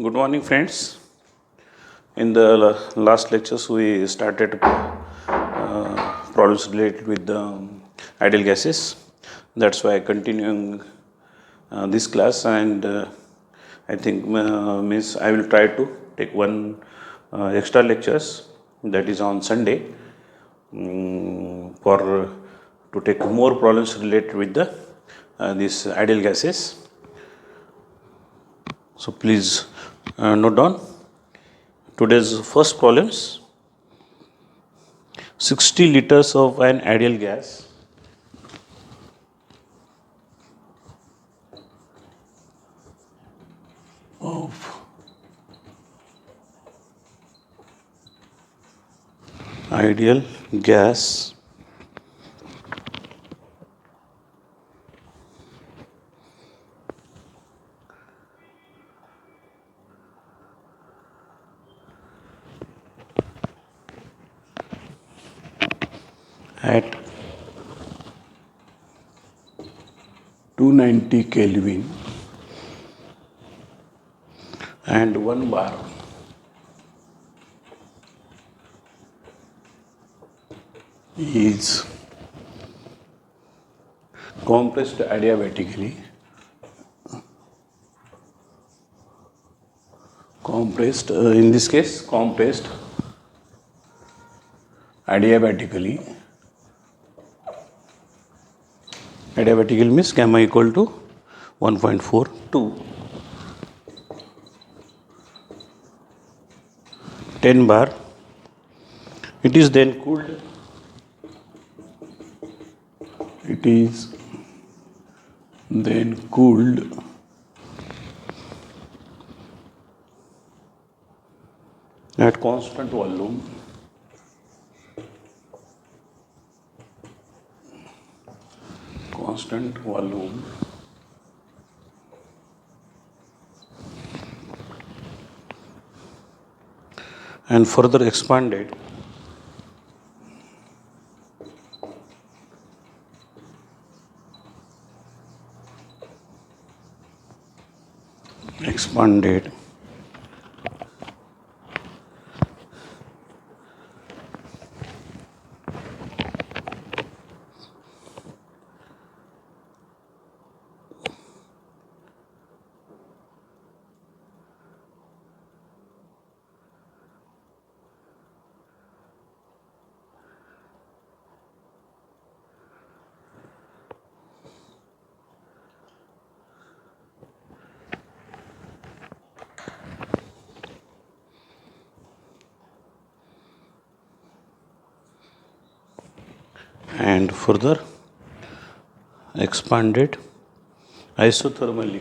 Good morning, friends. In the last lectures, we started problems related with the ideal gases. That's why continuing this class, and I think means I will try to take one extra lectures that is on Sunday for to take more problems related with the these ideal gases. So please note down today's first problems. 60 liters of an ideal gas of ideal gas at 290 Kelvin and 1 bar is compressed adiabatically in this case compressed adiabatically. Adiabatically means gamma equal to 1.42. 10 bar. It is then cooled. It is then cooled at constant volume and further expanded and further expanded isothermally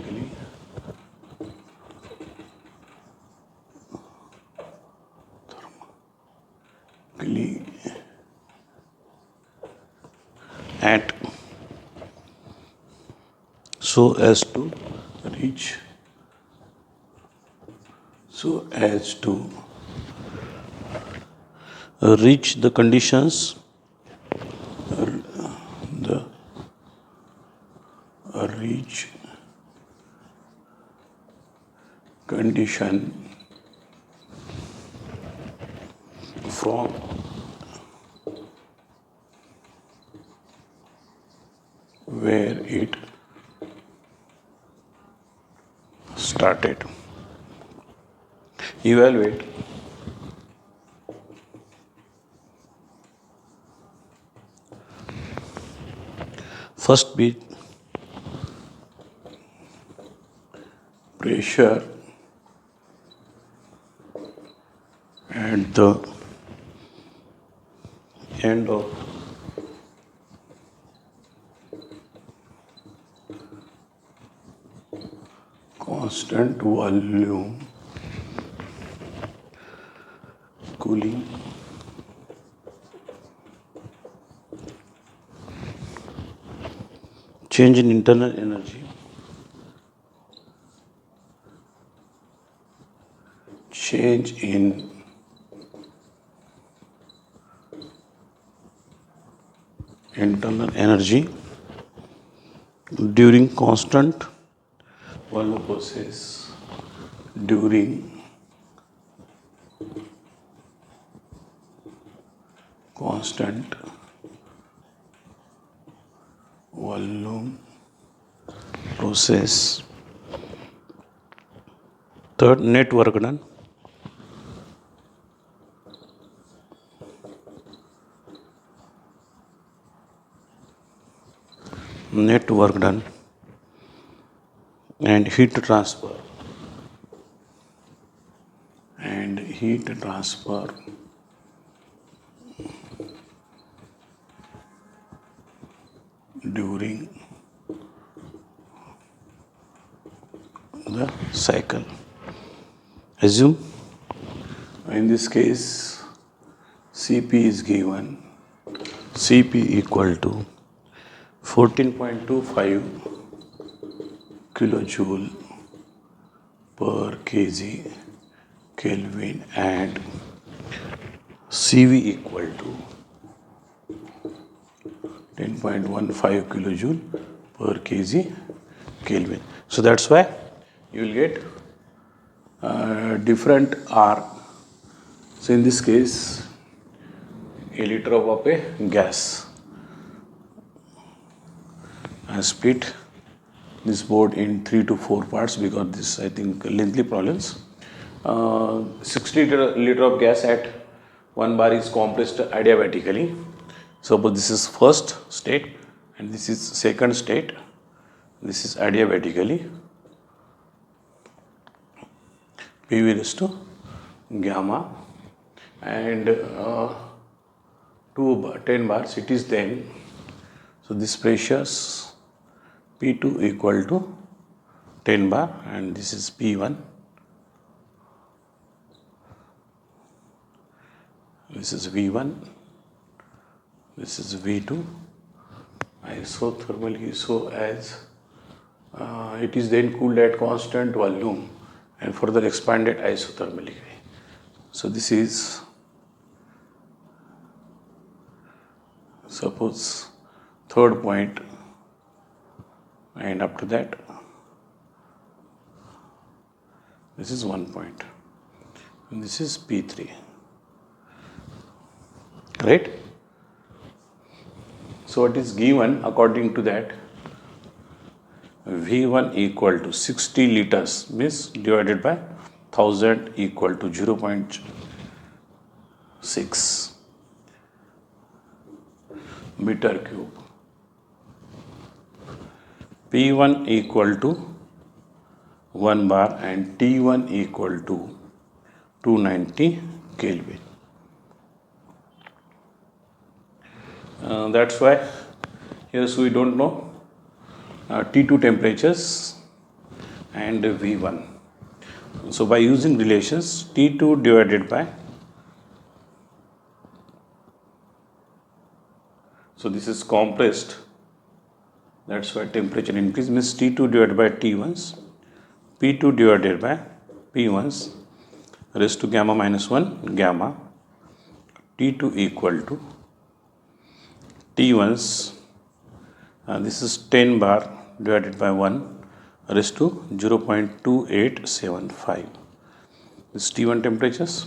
at so as to reach the conditions reach condition from where it started. Evaluate first bit pressure at the end of constant volume cooling change in internal energy during constant volume process during constant volume process. Third, net work done. Net work done and heat transfer during the cycle. Assume in this case Cp is given, Cp equal to 14.25 kilojoule per kg Kelvin and Cv equal to 10.15 kilojoule per kg Kelvin. So that's why you will get different R. So in this case, a liter of a gas. I split this board in 3 to 4 parts because this, I think, lengthy problems. 60 liter of gas at 1 bar is compressed adiabatically. Suppose this is first state and this is second state. This is adiabatically. PV raised to gamma and 10 bars it is then. So this pressures P2 equal to 10 bar and this is P1. This is V1. This is V2. Isothermally, so as it is then cooled at constant volume and further expanded isothermally. So this is, suppose, third point, and up to that this is 1 point and this is P3, right? So what is given according to that? V1 equal to 60 liters means divided by 1000 equal to 0.6 meter cube. P1 equal to 1 bar and T1 equal to 290 Kelvin. That's why here so we don't know T2 temperatures and V1. So by using relations T2 divided by, so this is compressed, that's why temperature increase means T2 divided by T1s, P2 divided by P1s raised to gamma minus 1 gamma, T2 equal to T1s, this is 10 bar divided by 1 raised to 0.2875. This T1 temperatures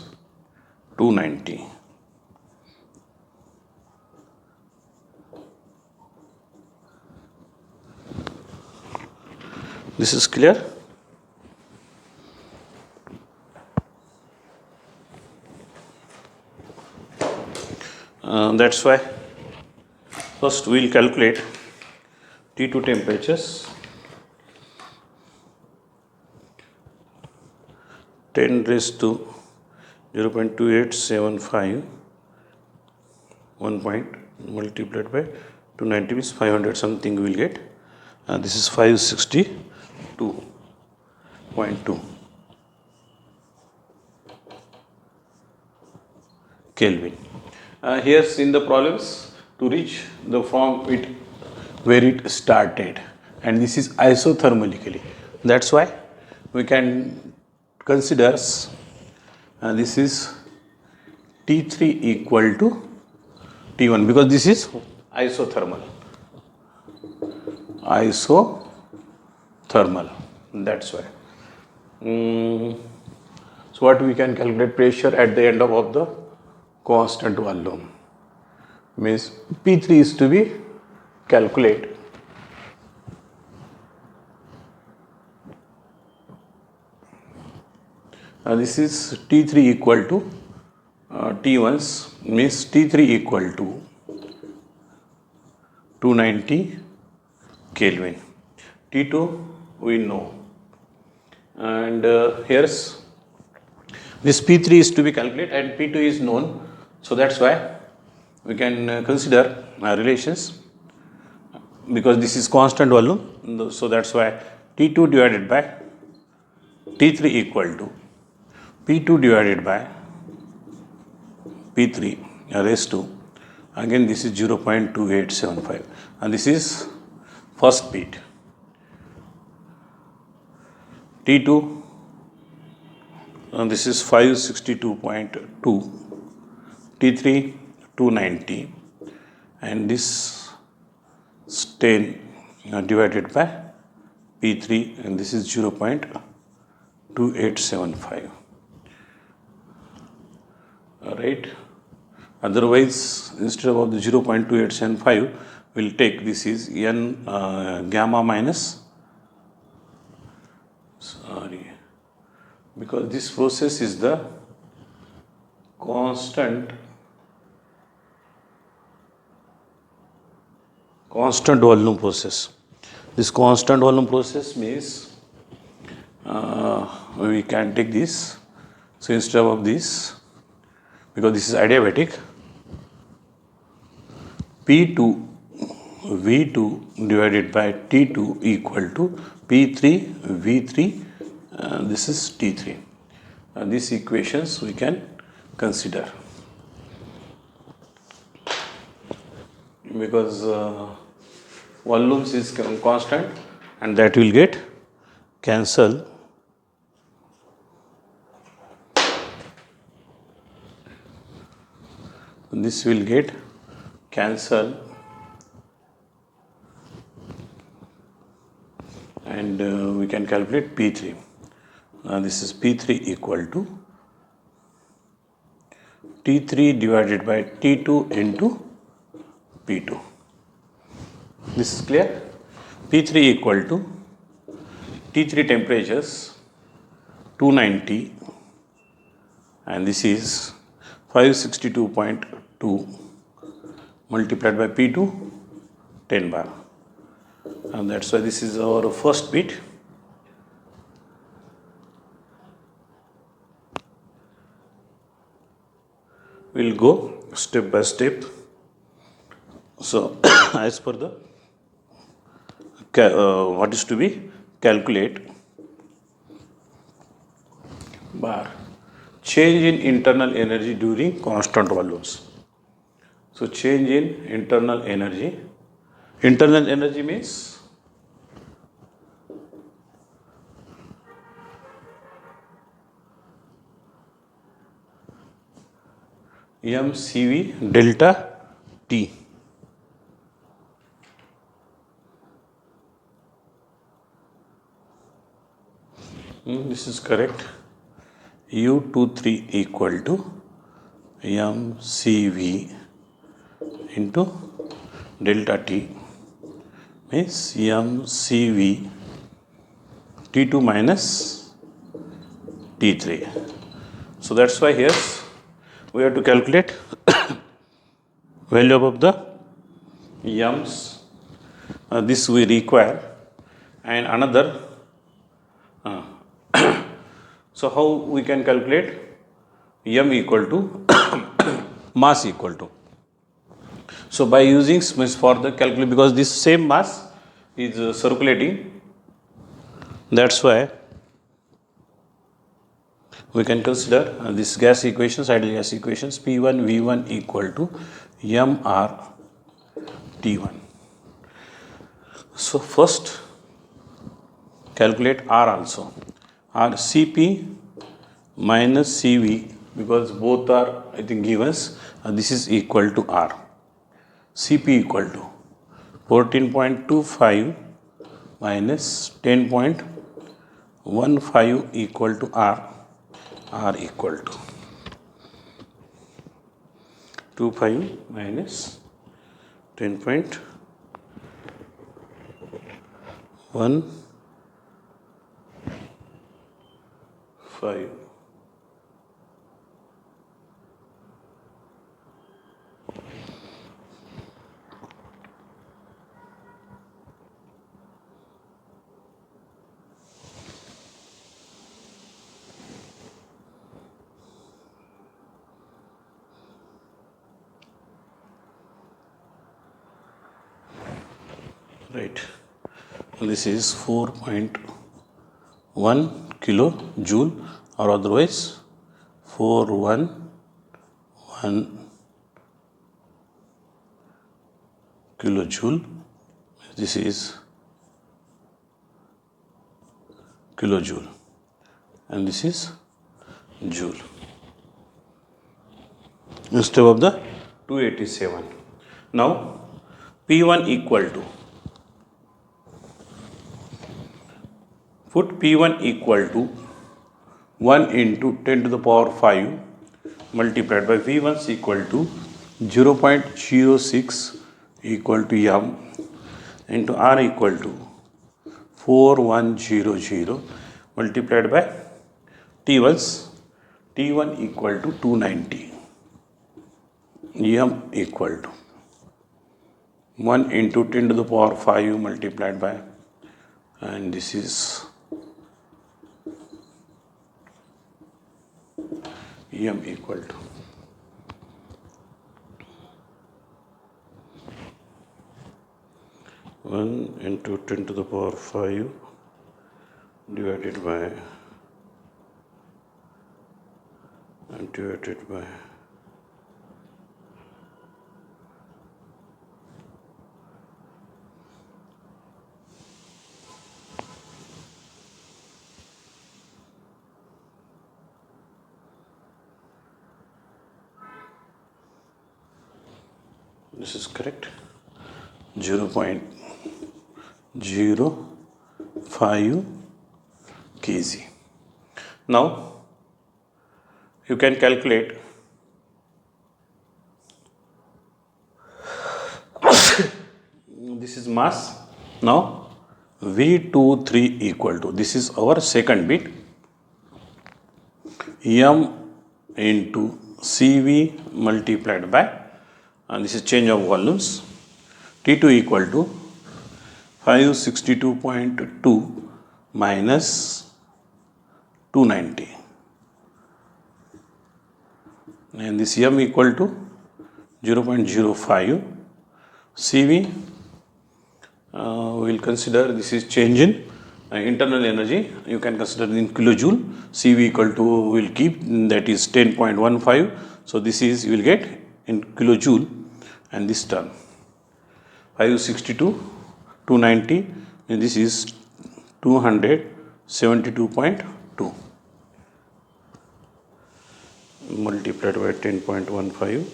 290. This is clear? That's why first we will calculate T2 temperatures. 10 raised to 0.2875, 1 point multiplied by 290 means 500 something we will get. This is 562.2 Kelvin. Here in the problems to reach the from it where it started, and this is isothermally. That's why we can consider this is T3 equal to T1 because this is isothermal. That's why. So what we can calculate pressure at the end of the constant volume means P3 is to be calculated. This is T3 equal to T1's means T3 equal to 290 Kelvin. T2 we know, and here's this P3 is to be calculated and P2 is known, so that's why we can consider relations because this is constant volume, so that's why T2 divided by T3 equal to P2 divided by P3 raised to, again this is 0.2875 and this is first beat. T2 and this is 562.2, T3 290 and this is 10 divided by P3 and this is 0.2875. Alright, otherwise instead of the 0.2875 we'll take this is n gamma minus, because this process is the constant volume process. This constant volume process means we can take this, so instead of this, because this is adiabatic, P2 V2 divided by T2 equal to P3 V3, this is T3. These equations we can consider because volumes is constant and that will get cancelled. This will get cancelled and we can calculate P3. This is P3 equal to T3 divided by T2 into P2. This is clear? P3 equal to T3 temperatures 290 and this is 562.2 multiplied by P2 10 bar, and that's why this is our first bit. We'll go step by step. So as per the what is to be calculate bar change in internal energy during constant volumes. So change in internal energy means mCV delta T. This is correct. U23 equal to mCV into delta T means mCV T2 minus T3. So that's why here we have to calculate value of the yums. This we require, and another. So how we can calculate m equal to mass equal to. So by using means for the calculate, because this same mass is circulating, that's why we can consider this gas equations, ideal gas equations, P1 V1 equal to mR T1. So first calculate R also. R Cp minus Cv, because both are I think givens, this is equal to R. Cp equal to 14.25 minus 10.25 1 5 equal to r equal to 2 5 minus 10.1 5. Right. This is 4.1 kilojoule, or otherwise 411 kilojoule. This is kilojoule and this is joule. Instead of the 287. Now P1 equal to, put P1 equal to 1 into 10 to the power 5 multiplied by V1 is equal to 0.06 equal to m into r equal to 4100 multiplied by T1 equal to 290, m equal to 1 into 10 to the power 5 multiplied by, and this is m equal to 1 into 10 to the power 5 divided by this is correct, 0.05 kg. Now you can calculate this is mass. Now V23 equal to, this is our second bit, m into CV multiplied by, and this is change of volumes, T2 equal to 562.2 minus 290, and this m equal to 0.05. CV we will consider, this is change in internal energy, you can consider in kilojoule. CV equal to, we will keep, that is 10.15. So this is, you will get in kilojoule, and this term 562 290, and this is 272.2 multiplied by 10.15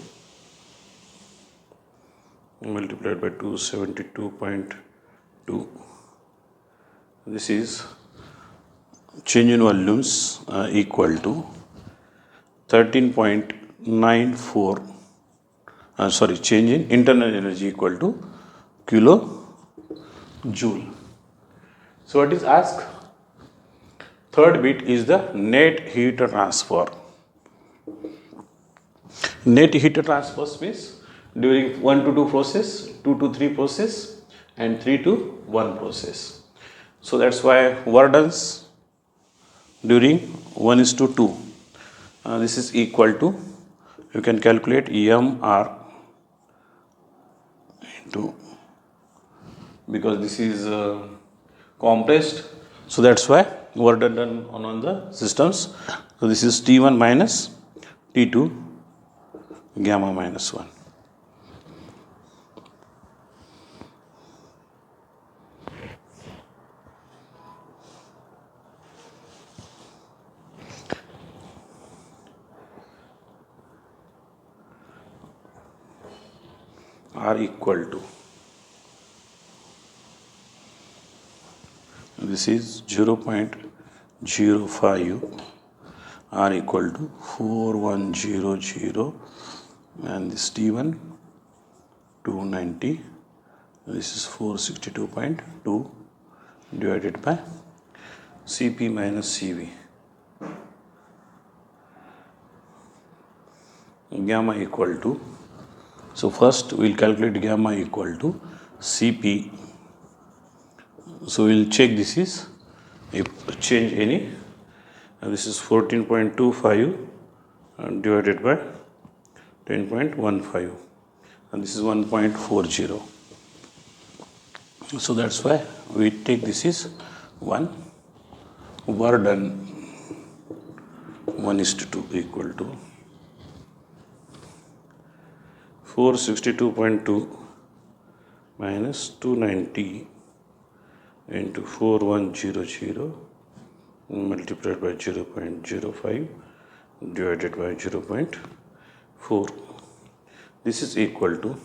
multiplied by 272.2. This is change in volumes equal to 13.94, change in internal energy equal to kilojoule. So what is asked? Third bit is the net heat transfer. Net heat transfer means during 1 to 2 process, 2 to 3 process, and 3 to 1 process. So that's why work done during 1:2. This is equal to, you can calculate mr into, because this is compressed, so that's why work done on the systems. So this is T1 minus T2 gamma minus 1. R equal to, this is 0.06 0.05 are equal to 4100, and this T1 290, this is 462.2 divided by Cp minus Cv. Gamma equal to, so first we'll calculate gamma equal to Cp. So we'll check this is if change any, this is 14.25 divided by 10.15, and this is 1.40. So that's why we take this is 1. Work done 1:2 equal to 462.2 minus 290 into 4100 multiplied by 0.05 divided by 0.4. This is equal to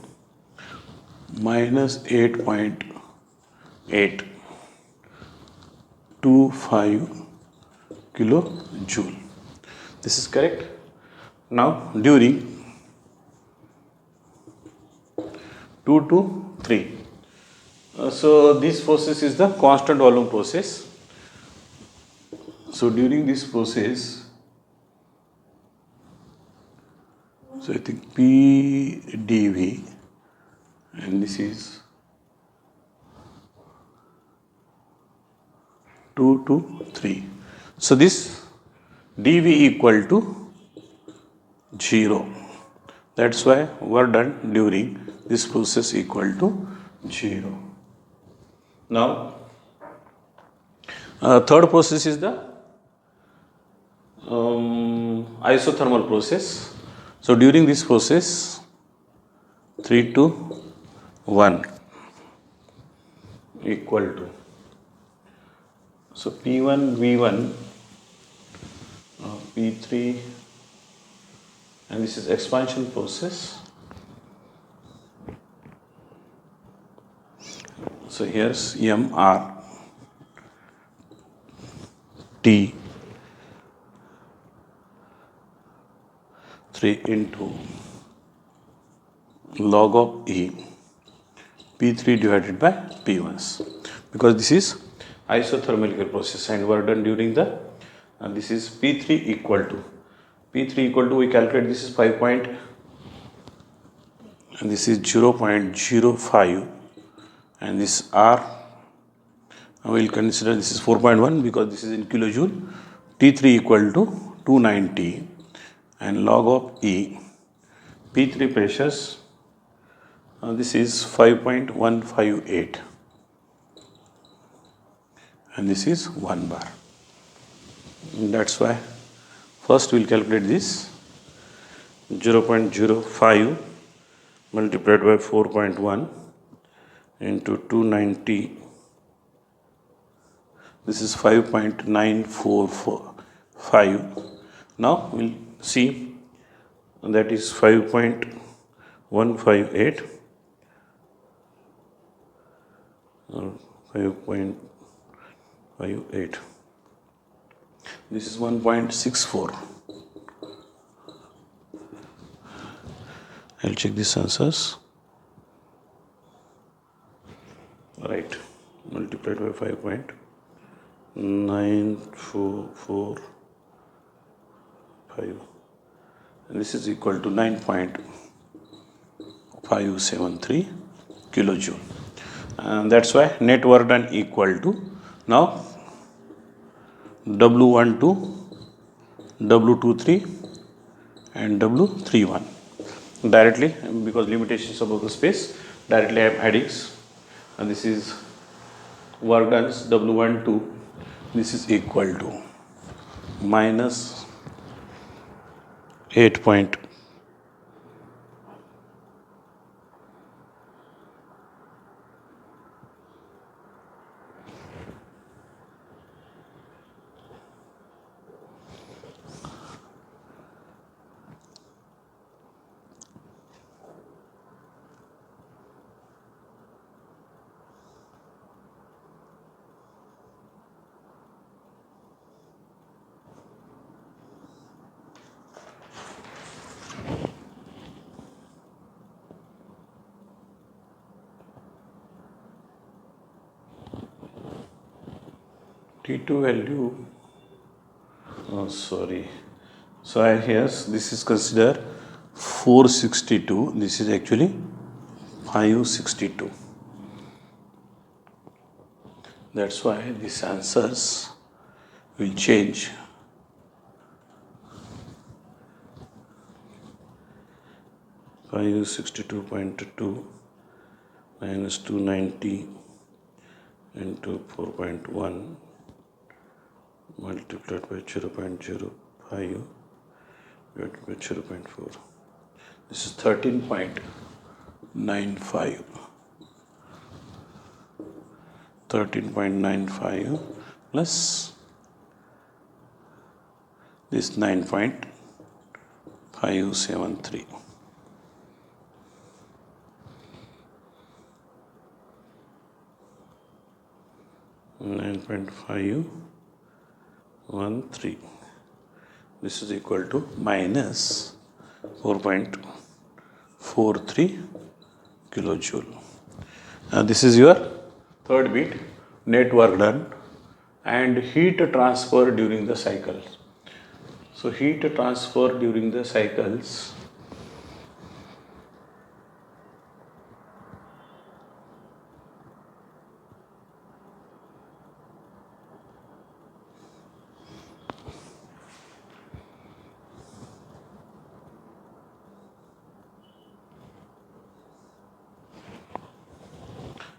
minus 8.825 kilojoule. This is correct. Now during 2 to 3. So this process is the constant volume process. So during this process, so I think P dV, and this is 2 to 3. So this dV equal to 0. That's why work done during this process equal to 0. Now third process is the isothermal process. So during this process 3 to 1 equal to, so P1 V1 P3, and this is expansion process. So here's MR T 3 into log of E P3 divided by P1s, because this is isothermal process and work done during the, this is P3 equal to, we calculate this is 5 point, and this is 0.05, and this R I will consider this is 4.1 because this is in kilojoule. T3 equal to 290, and log of E P3 pressures, this is 5.158, and this is 1 bar. And that's why first we'll calculate this 0.05 multiplied by 4.1 into 290, this is 5.945. Now we'll see, that is 5.158 or 5.58. This is 1.64. I'll check these answers. Right, multiplied by 5.9445, and this is equal to 9.573 kilojoule, and that's why net work done equal to, now W12, W23 and W31 directly, because limitations of the space, directly I am adding, and this is work done W12, this is equal to minus 8 point T2 value, oh sorry, so I here's this is considered 462, this is actually 562. That's why these answers will change. Five 62.2 minus 290 into 4.1 multiplied by 0.05 divided by 0.4. This is 13.95. 13.95 plus this 9.573. 9.513. This is equal to minus 4.43 kilojoule. This is your third bit, net work done and heat transfer during the cycle. So heat transfer during the cycles,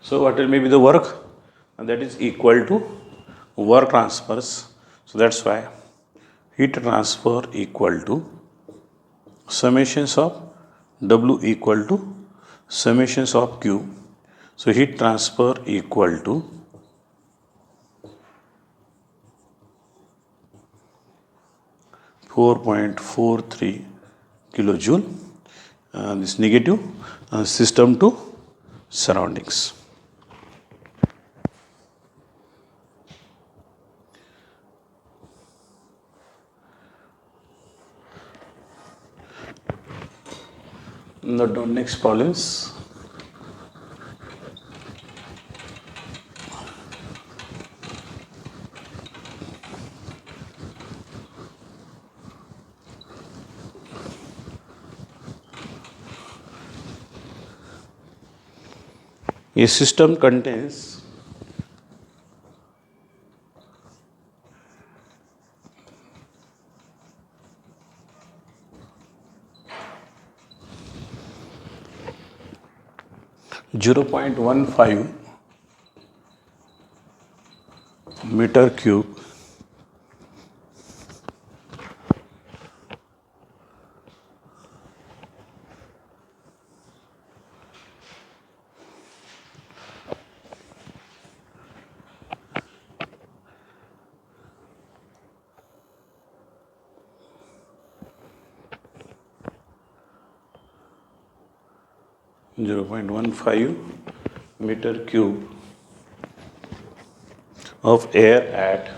so what will be the work? And that is equal to work transfers. So that's why heat transfer equal to summations of W equal to summations of Q. So heat transfer equal to 4.43 kilojoule. This negative system to surroundings. Note down next problems. A system contains zero point 0.15 meter cube zero point 0.15 meter cube of air at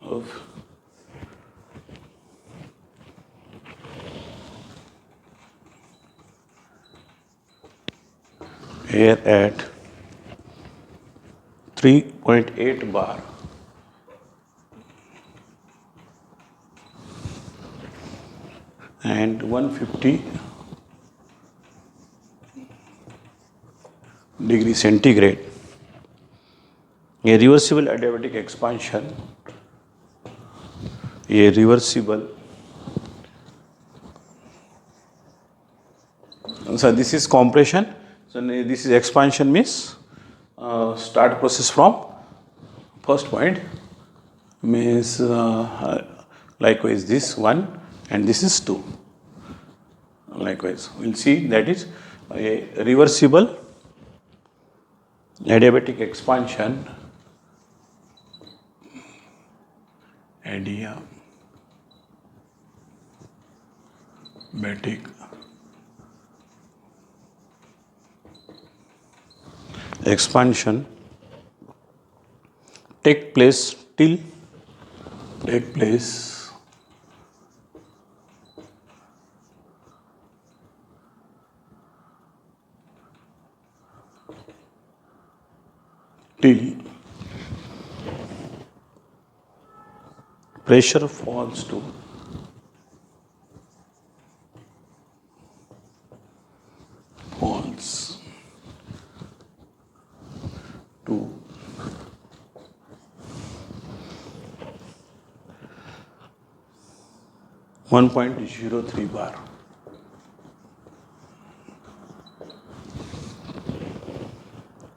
of air at 3.8 bar and 150 degree centigrade. A reversible adiabatic expansion, a reversible, so this is compression, so this is expansion means start process from first point means likewise this one and this is 2. Likewise we'll see that is a reversible adiabatic expansion, adiabatic expansion take place till take place till pressure falls to falls to 1.03 bar.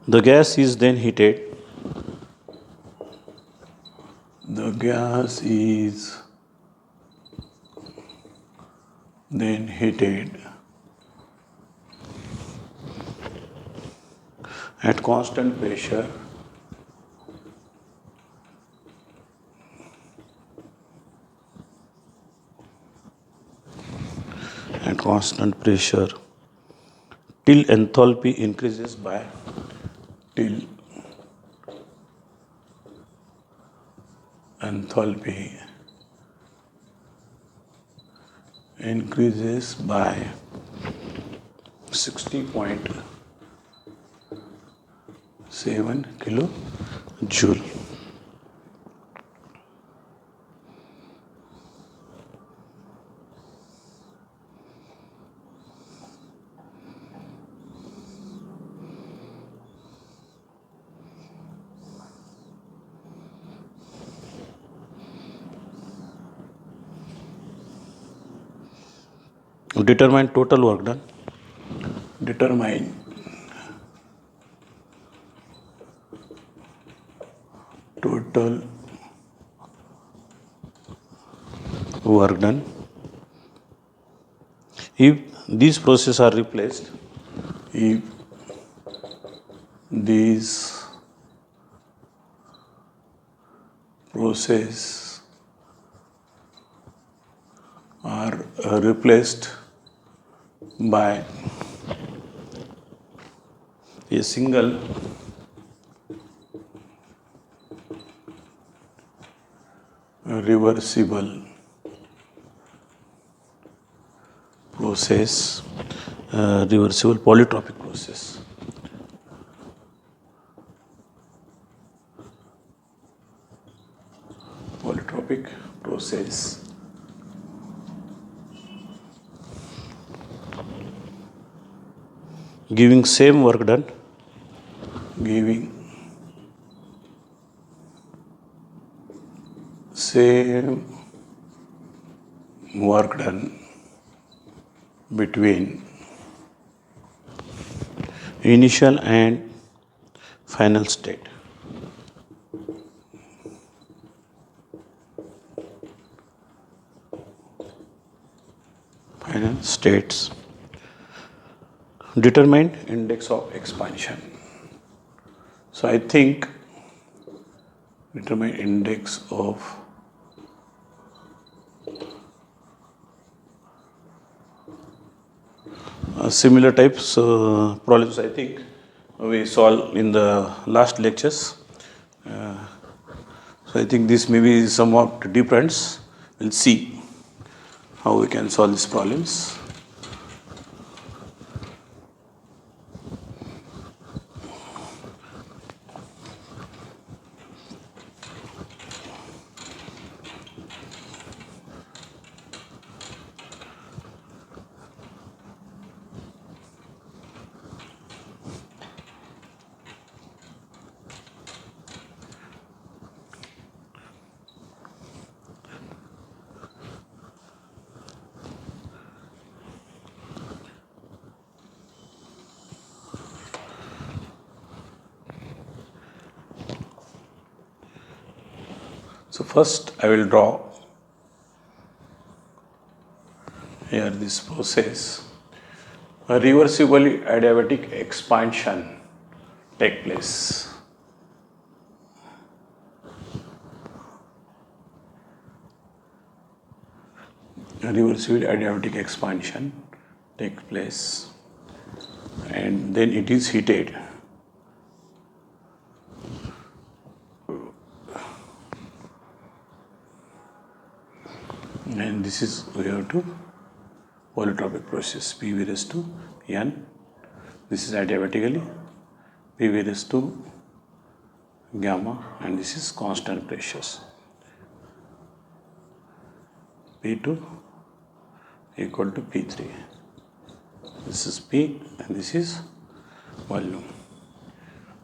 The gas is then heated. the gas is then heated At constant pressure, till enthalpy increases by till enthalpy increases by 60.7 kilojoule. Determine total work done. determine total Work done. If these processes are replaced, if these processes are replaced by a single reversible process, reversible polytropic process. polytropic process Giving same work done, giving same work done between initial and final state. Final states. Determine index of expansion. So I think determine index of similar types problems. I think we solved in the last lectures. So I think this may be somewhat different. We'll see how we can solve these problems. so first I will draw here this process. A reversibly adiabatic expansion take place. A reversible adiabatic expansion takes place and then it is heated and this is we have to polytropic process PV raised to n. This is adiabatically PV raised to gamma, and this is constant pressures. P2 equal to P3. This is P and this is volume.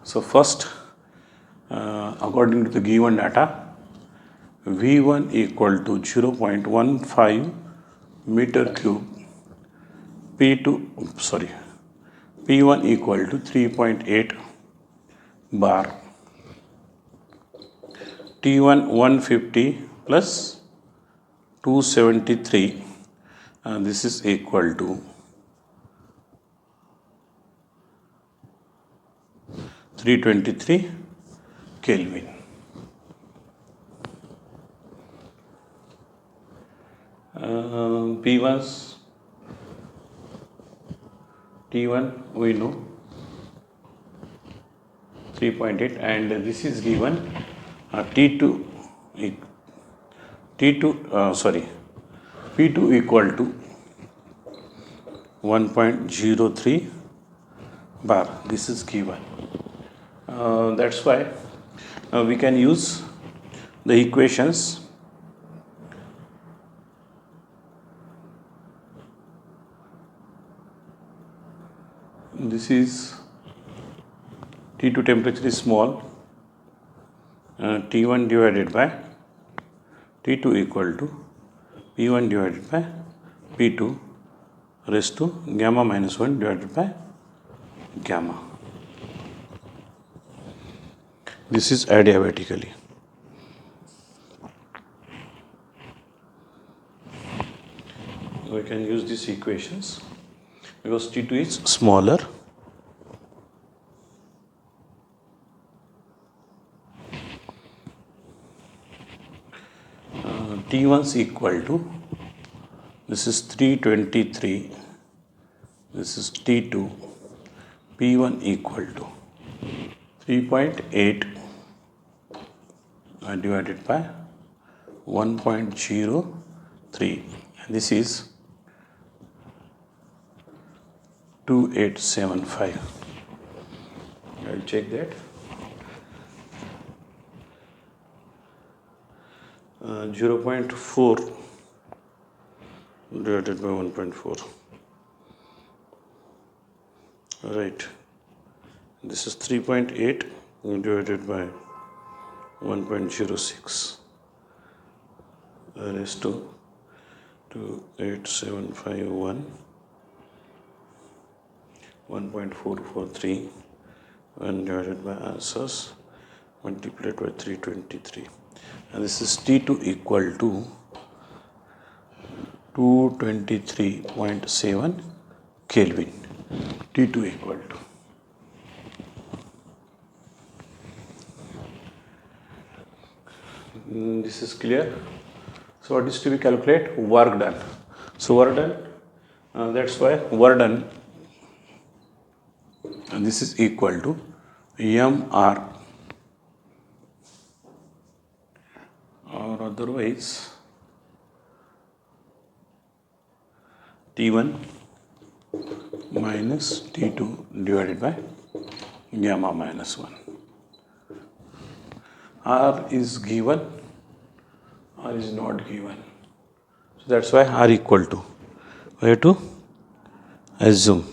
So first, according to the given data, V1 equal to 0.15 meter cube, P1 equal to 3.8 bar, T1 150 plus 273, and this is equal to 323 Kelvin. P1's T1 we know 3.8, and this is given P2 equal to 1.03 bar. This is given. That's why we can use the equations. This is T2 temperature is small, T1 divided by T2 equal to P1 divided by P2 raised to gamma minus 1 divided by gamma. This is adiabatically. We can use these equations because T2 is smaller. T1 is equal to, this is 323, this is T2, P1 equal to 3.8 divided by 1.03, and this is 2875. I'll check that. 0.4 divided by 1.4. Right. This is 3.8 divided by 1.06 raised to 28751, 1.443, and divided by answers multiplied by 323. And this is T2 equal to 223.7 Kelvin. T2 equal to. This is clear. So what is to be calculate? Work done. So work done, that's why work done, and this is equal to MR, or otherwise T1 minus T2 divided by gamma minus 1. R is given, R is not given. So that's why R equal to, we have to assume.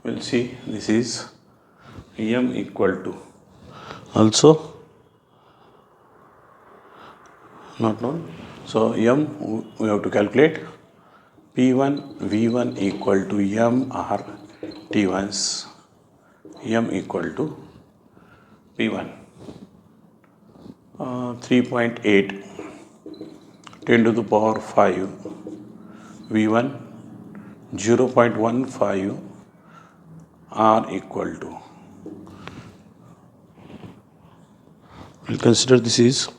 We'll see, this is M equal to, also not known. So M we have to calculate P1 V1 equal to MR T1's, M equal to P1 3.8 10 to the power 5 V1 0.15 are equal to, we'll consider this is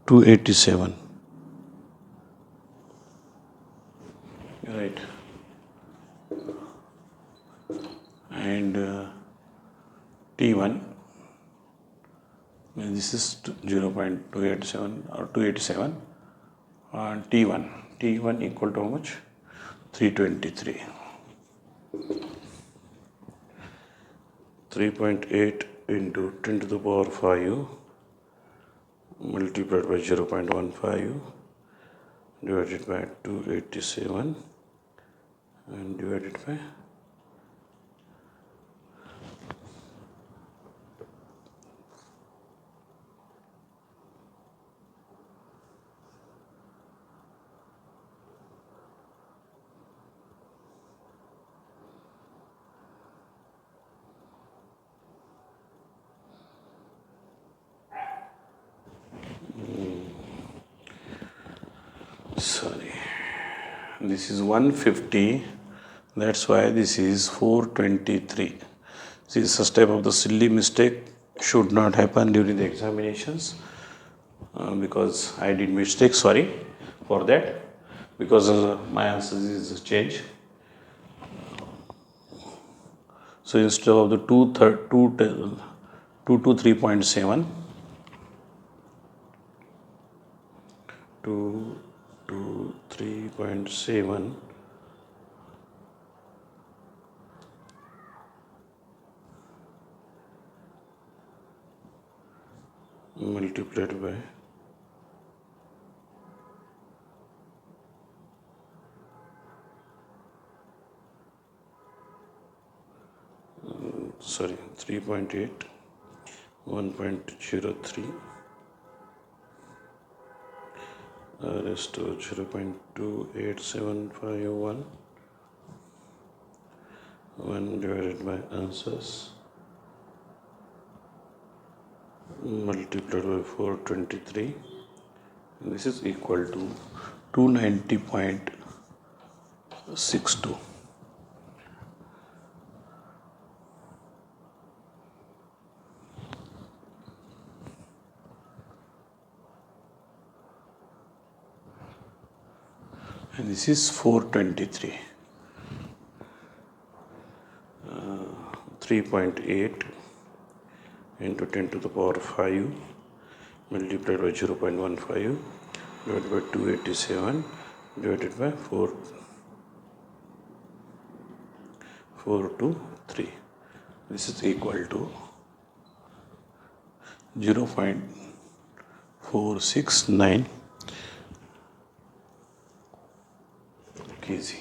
287, right, and T1, this is 0.287 or 287, and T1 equal to how much? 323. 3.8 into 10 to the power 5 multiplied by 0.15 divided by 287 and divided by sorry, this is 150, that's why this is 423. See, such type of the silly mistake should not happen during the examinations, because I did mistake, sorry for that, because my answer is changed. So instead of the 2 to 3.7, 2 to 3.7 multiplied by sorry 3.8 1.03 rest to 0.28751 1 divided by answers multiplied by 423, and this is equal to 290.62. And this is 423. 3.8 into 10 to the power 5 multiplied by 0.15 divided by 287 divided by 423. This is equal to 0.469 kg.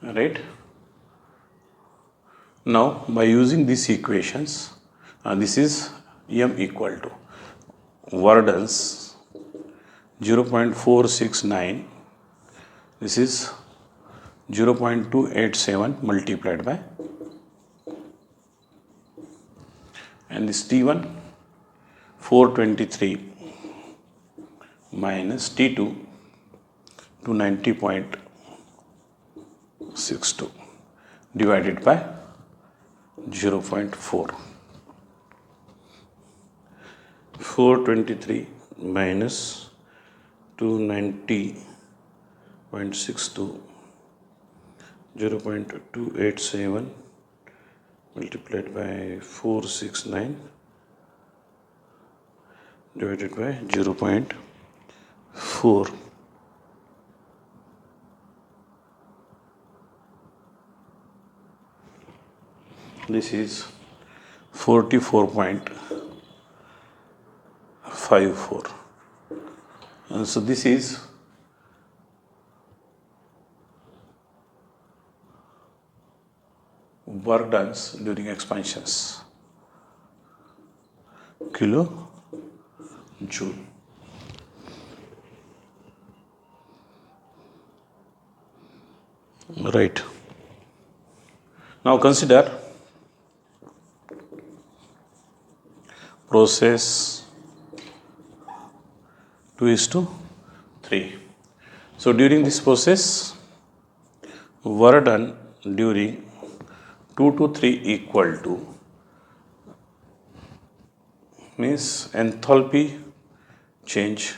Right? Now, by using these equations, this is m equal to Verdun's 0.469, this is 0.287 multiplied by, and this T1 423 minus T2 290.62 divided by 0.4. 423 minus 290.62 0.287 multiplied by 469 divided by 0.4. This is 44.54. And so this is work done during expansions, kilojoule. Right. Now consider process 2:3. So during this process, work done during 2 to 3 equal to means enthalpy change.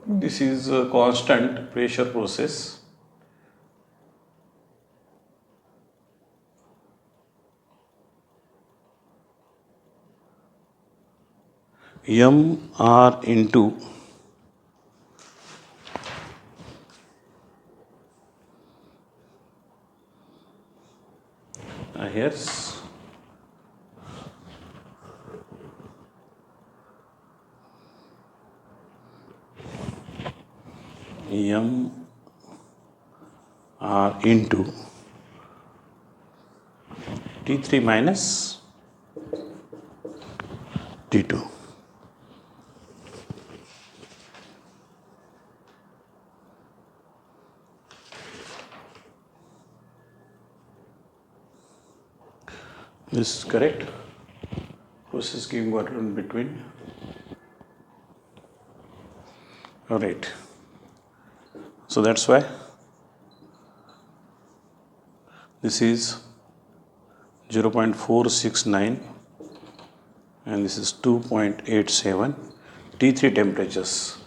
This is a constant pressure process. mR into here's mR into T3 minus T2. This is correct. Process giving water in between. All right. So that's why this is 0.469 and this is 2.87. T3 temperatures.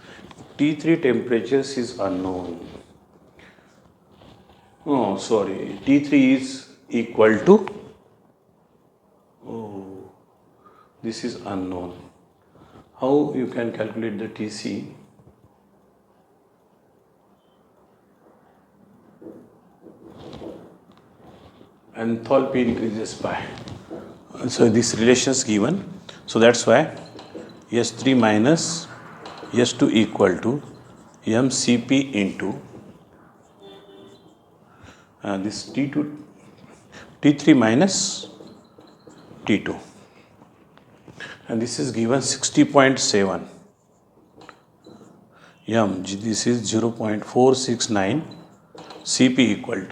T3 temperatures is unknown. Oh, sorry. T3 is equal to, this is unknown. How you can calculate the TC? Enthalpy increases by. So this relation is given. So that's why S3 minus S2 equal to mCp into this T2, T3 minus T2. And this is given 60.7 this is 0.469 Cp equal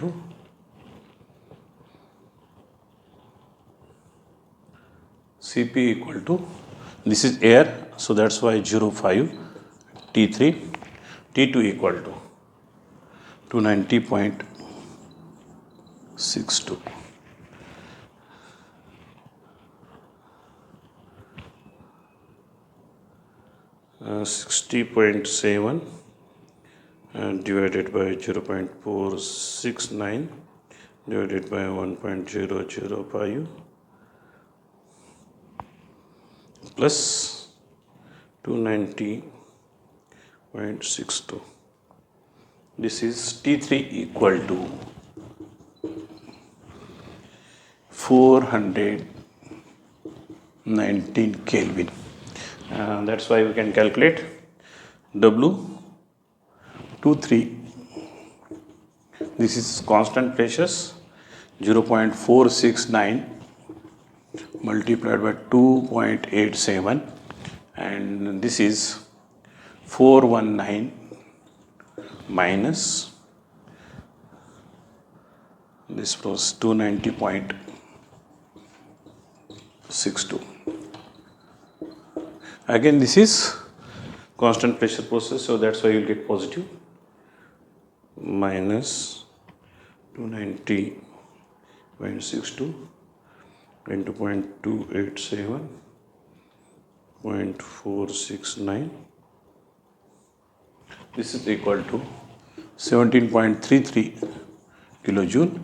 to this is air, so that's why 0.5 T3 T2 equal to 290.62. Uh, 60.7 divided by 0.469 divided by 1.005 plus 290.62. This is T3 equal to 419 Kelvin. That's why we can calculate W23. This is constant pressures 0.469 multiplied by 2.87 and this is 419 minus this was 290.62. Again this is constant pressure process, so that's why you will get positive minus 290.62 into 0.287 0.469. This is equal to 17.33 kilojoule.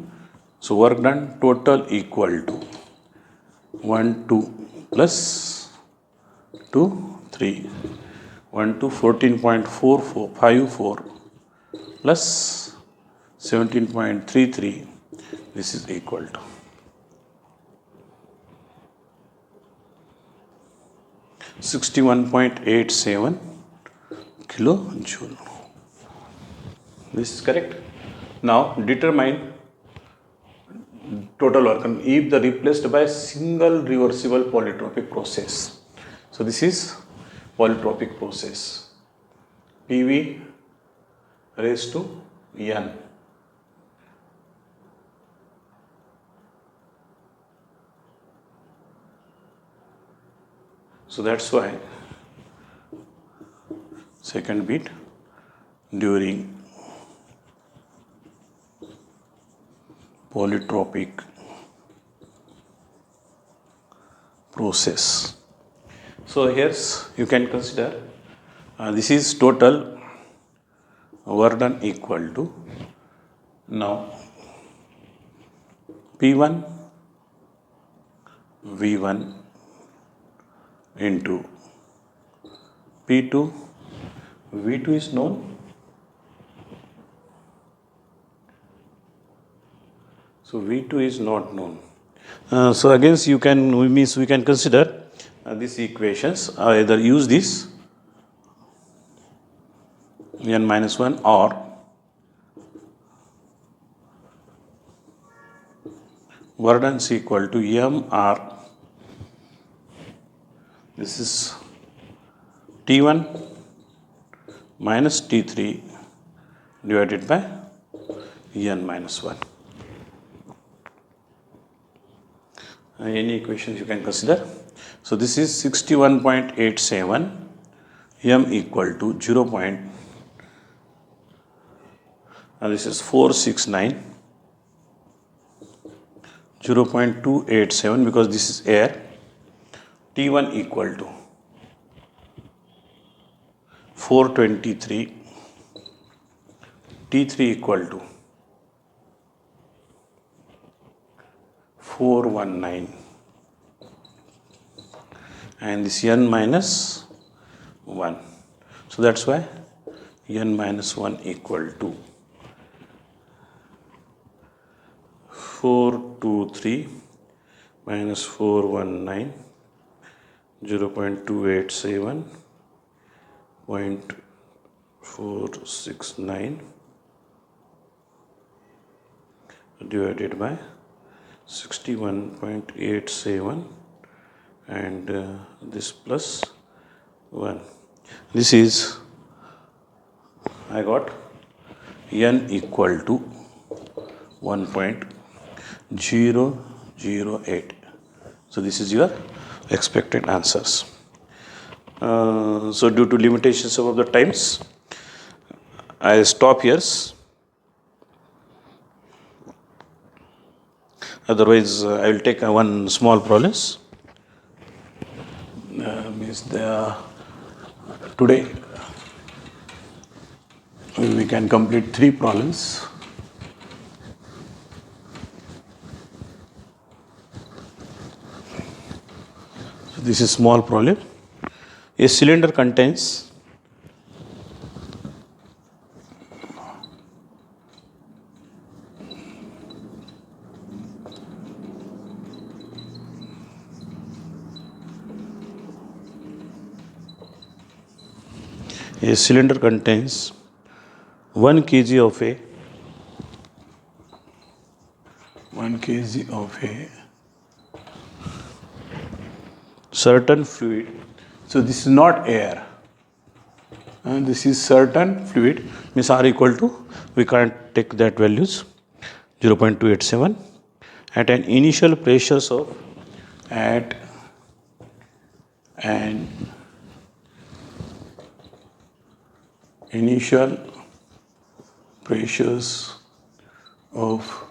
So work done total equal to 1 2 plus 2 3 1 to 14.4454 plus 17.33. This is equal to 61.87 kilojoule. This is correct. Now determine total work if the replaced by single reversible polytropic process. So this is polytropic process. PV raised to n. So that's why second bit during polytropic process. So here's you can consider this is total work done equal to now P1 V1 into P2 V2 is known. So V2 is not known. So again you can we can consider these equations either use this n minus 1 or work done is equal to mr. This is T1 minus T3 divided by n minus 1. Any equations you can consider. So this is 61.87 m equal to 0. This is 469 0.287 because this is air. T1 equal to 423, T3 equal to 419 and this n minus 1. So that's why n minus 1 equal to 423 minus 419 0.287 0.469 divided by 61.87 and this plus 1. This is I got n equal to 1.008. So this is your expected answers. So due to limitations of the times, I stop here. Otherwise, I will take one small problems. Today we can complete 3 problems. So this is small problem. A cylinder contains a cylinder contains 1 kg of a 1 kg of a certain fluid. So this is not air, and this is certain fluid, means R equal to, we can't take that values, 0.287 at an initial pressures of at an initial pressures of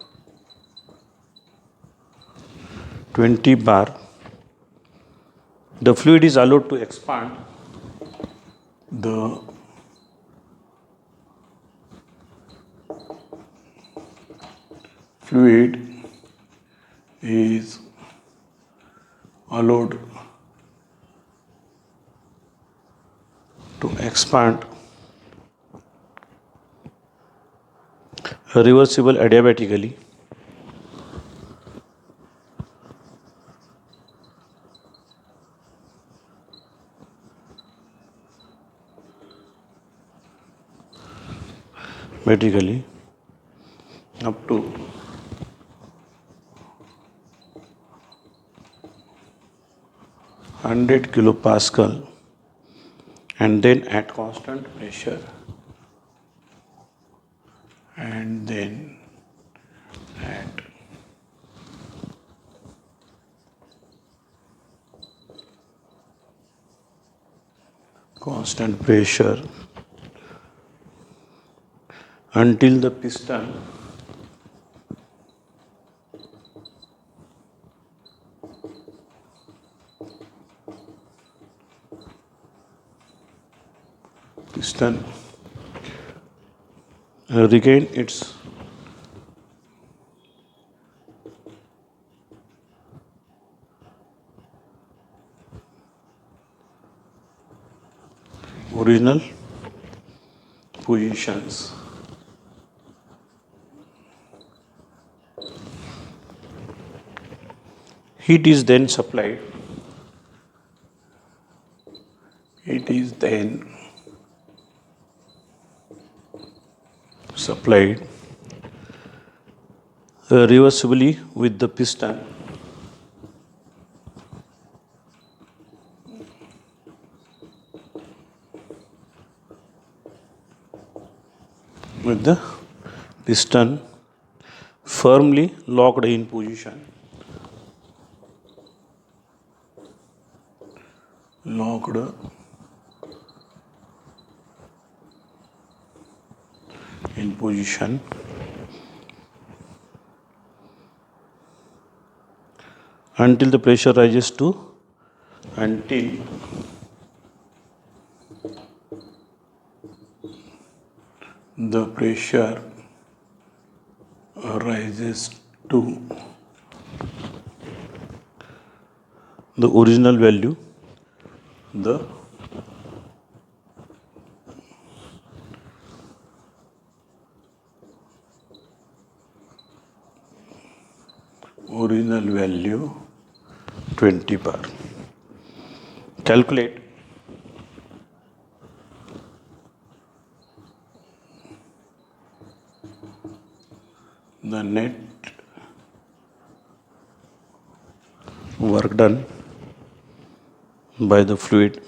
20 bar. The fluid is allowed to expand. The fluid is allowed to expand reversible adiabatically vertically up to 100 kilopascal and then at constant pressure and then at constant pressure until the piston regain its original positions. Heat is then supplied. It is then supplied reversibly with the piston with the piston firmly locked in position. Locked in position until the pressure rises to until the pressure rises to the original value, the original value 20 bar. Calculate the net work done by the fluid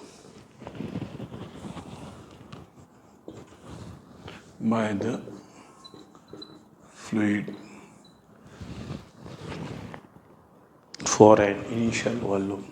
for an initial volume.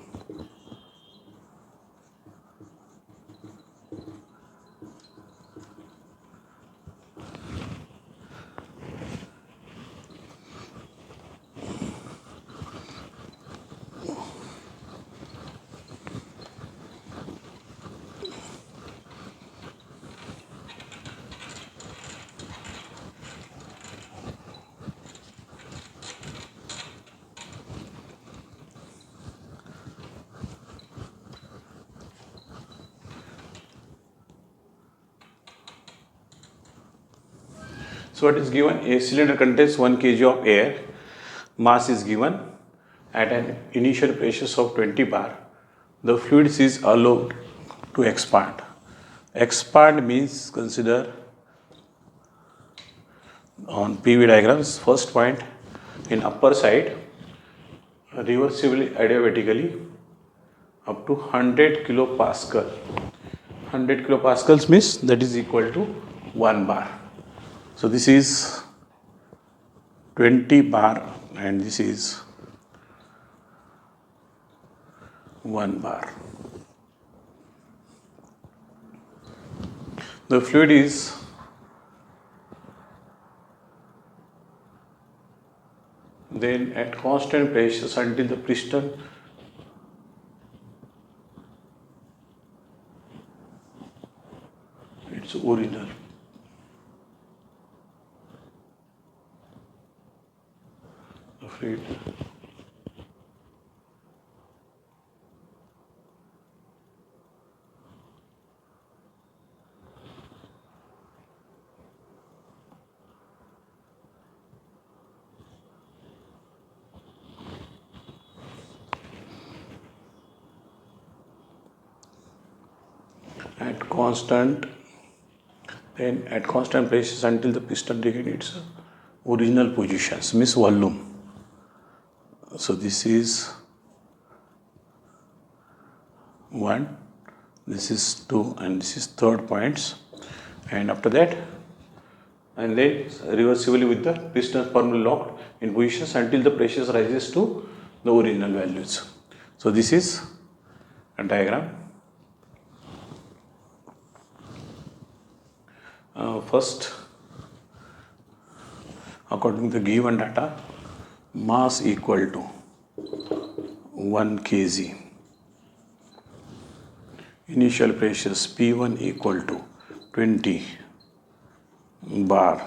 So what is given? A cylinder contains 1 kg of air. Mass is given at an initial pressure of 20 bar. The fluid is allowed to expand. Expand means, consider on PV diagrams, first point in upper side, reversibly adiabatically up to 100 kilopascal. 100 kilopascals means that is equal to 1 bar. So this is 20 bar and this is 1 bar. The fluid is then at constant pressures until the piston its original fluid at constant pressures until the piston regains its original positions, means volume. So this is 1, this is 2 and this is third points, and after that and then reversibly with the piston firmly locked in positions until the pressure rises to the original values. So this is a diagram. First according to the given data, mass equal to 1 kg. Initial pressures P1 equal to 20 bar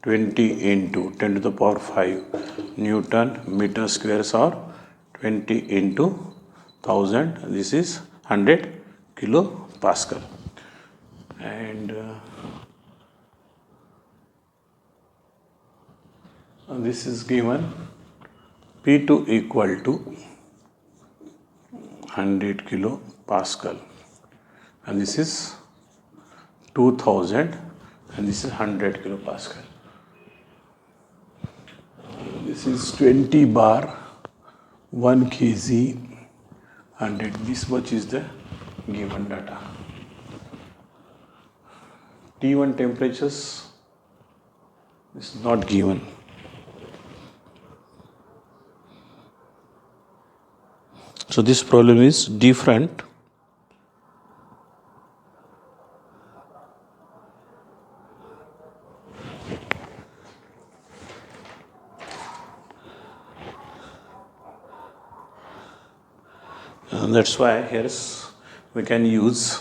20 into 10 to the power 5 Newton meter squares or 20 into 1000. This is 100 kilopascal. And this is given P2 equal to 100 kilopascal, and this is 2000, and this is 100 kilopascal. This is 20 bar 1 kg 100. This much is the given data. T1 temperatures is not given. So this problem is different. And that's why here we can use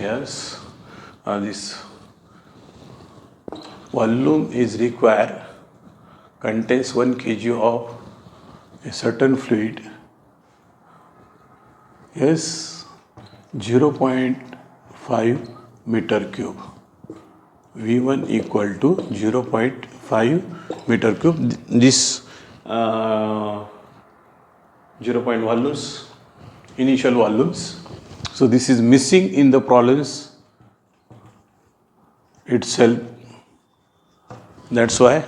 here's this volume is required, contains 1 kg of a certain fluid. Yes, 0.5 meter cube. V1 equal to 0.5 meter cube. This 0 point volumes, initial volumes. So this is missing in the problems itself. That's why,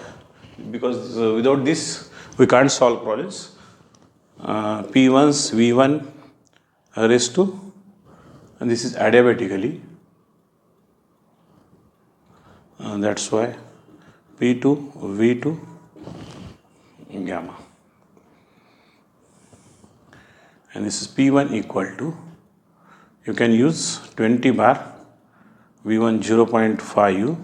because without this we can't solve problems. P1's V1 raised to, and this is adiabatically. That's why P2 V2 gamma, and this is P1 equal to, you can use 20 bar V1 0.5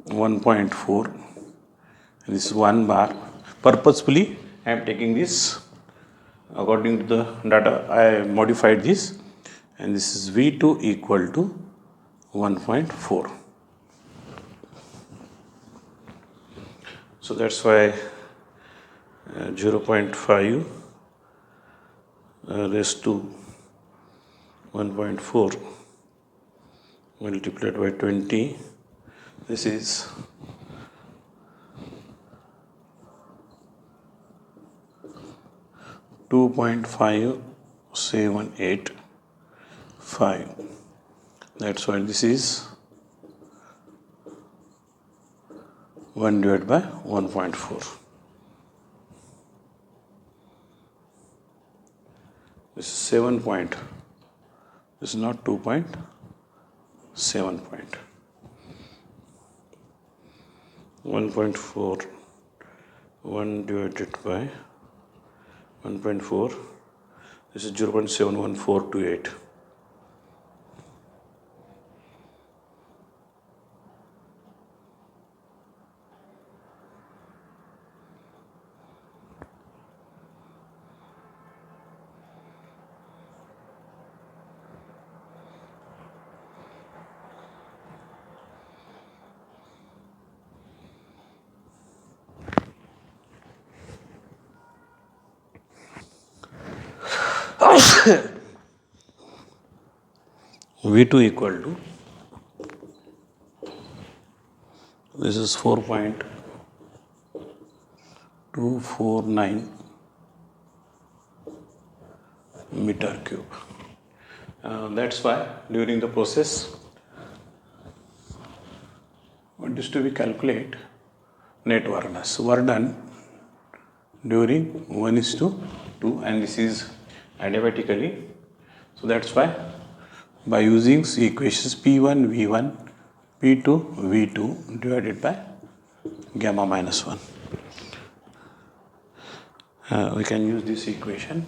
1.4, and this is 1 bar. Purposefully I am taking this according to the data. I modified this, and this is V2 equal to 1.4. So that's why 0.5 raised to 1.4 multiplied by 20. This is 2.5785. That's why this is 1 divided by 1.4. This is 7 point. This is not 2 point, 7 point. 1.4, 1 divided by 1.4. This is 0.71428. V2 equal to, this is 4.5 249 meter cube. That's why during the process, what is to be calculate net work done during 1:2, and this is adiabatically. So that's why by using equations P1 V1 P2 V2 divided by gamma minus 1, we can use this equation.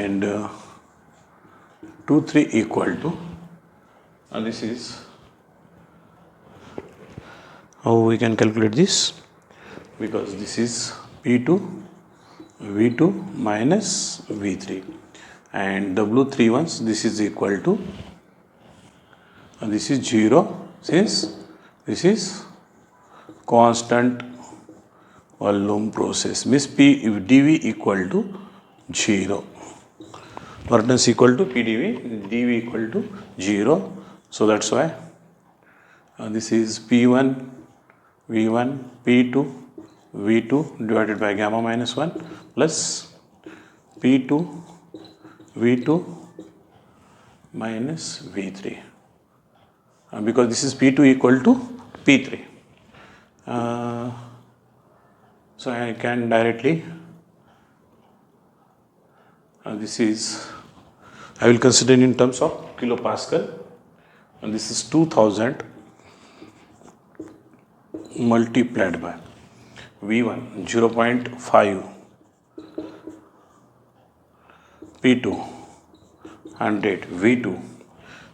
And 2 3 equal to, and this is how we can calculate this, because this is P2 V2 minus V3, and W3 ones, this is equal to, and this is 0, since this is constant volume process, means P dV equal to 0. Work done is equal to PdV, dV equal to 0. So that's why this is P1 V1 P2 V2 divided by gamma minus 1 plus P2 V2 minus V3, because this is P2 equal to P3. So I can directly, this is, I will consider in terms of kilopascal, and this is 2000 multiplied by V1 0.5, P2 100, V2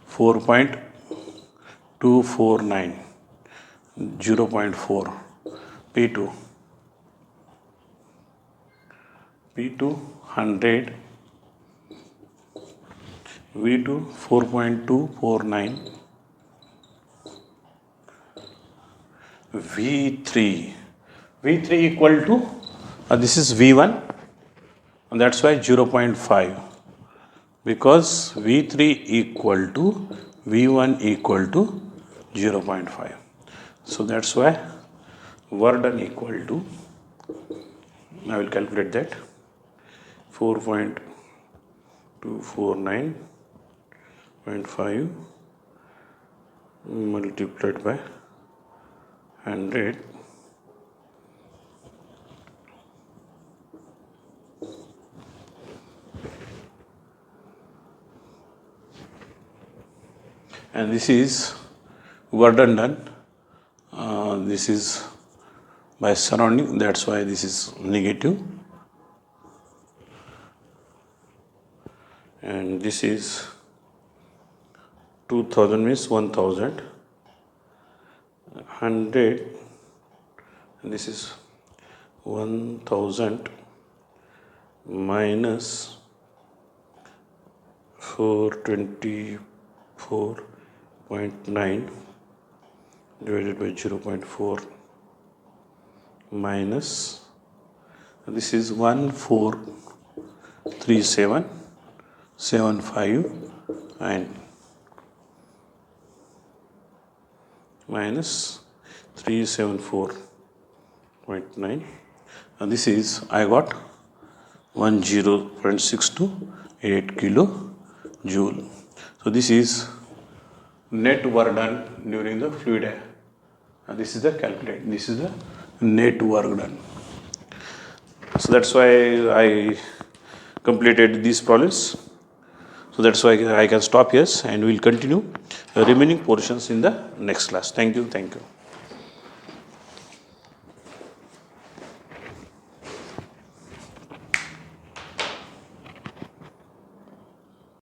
4.249, 0.4, P2 100, V2 4.249, V3 equal to, this is V1, and that's why 0.5, because V3 equal to V1 equal to 0.5. So that's why work done equal to, I will calculate that, 4.249.5 multiplied by 100, and this is work done. This is by surrounding, that's why this is negative, and this is 2000 means 1000, 100, and this is 1000 minus 424.9 divided by 0.4 minus, this is 1437.75 and minus 374.9, and this is, I got 10.628 kilojoule. So this is net work done during the fluid, and this is the calculate, this is the net work done. So that's why I completed these problems. So that's why I can stop here, and we'll continue the remaining portions in the next class. Thank you.